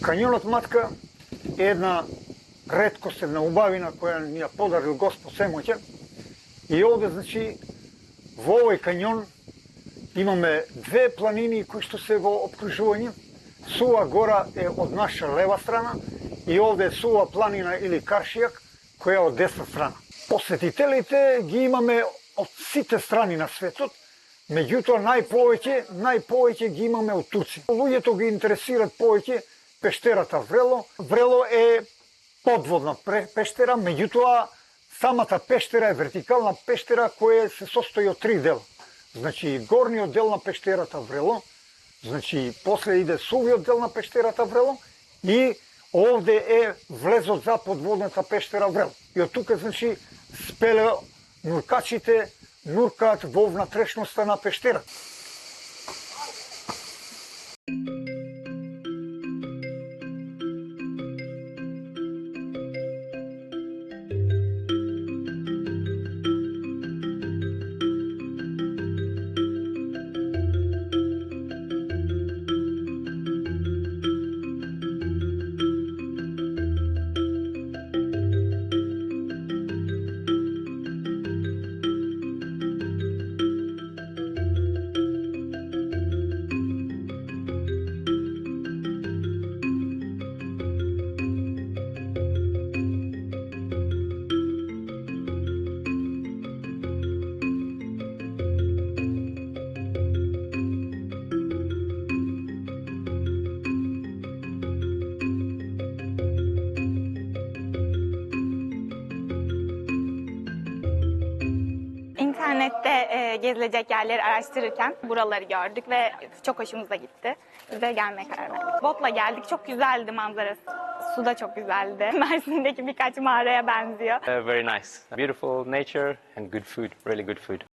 Kanjonot Matka je jedna retkost, jedna ubavina koja mi je podaril Gospod Svemoćan. I ovdje, znači, v ovoj kanjon imаме две планини кои што се во опкружување. Сува гора е од наша лева страна и овде е Сува планина или Каршијак која е од десна страна. Посетителите ги имаме од сите страни на светот, меѓутоа најповеќе ги имаме од Турци. Луѓето ги интересираат повеќе пештерата Врело. Врело е подводна пештера, меѓутоа самата пештера е вертикална пештера која се состои од три дела. Значи, горниот дел на пештерата Врело, значи, после иде сувиот дел на пештерата Врело и овде е влезот за подводната пештера Врело. И од тука, значи, спеле нуркачите нуркаат во внатрешноста на пештерата. İnternette gezilecek yerleri araştırırken buraları gördük ve çok hoşumuza gitti. Biz de gelmeye karar verdik. Botla geldik, çok güzeldi manzarası. Su da çok güzeldi. Mersin'deki birkaç mağaraya benziyor. Very nice. Beautiful nature and good food, really good food.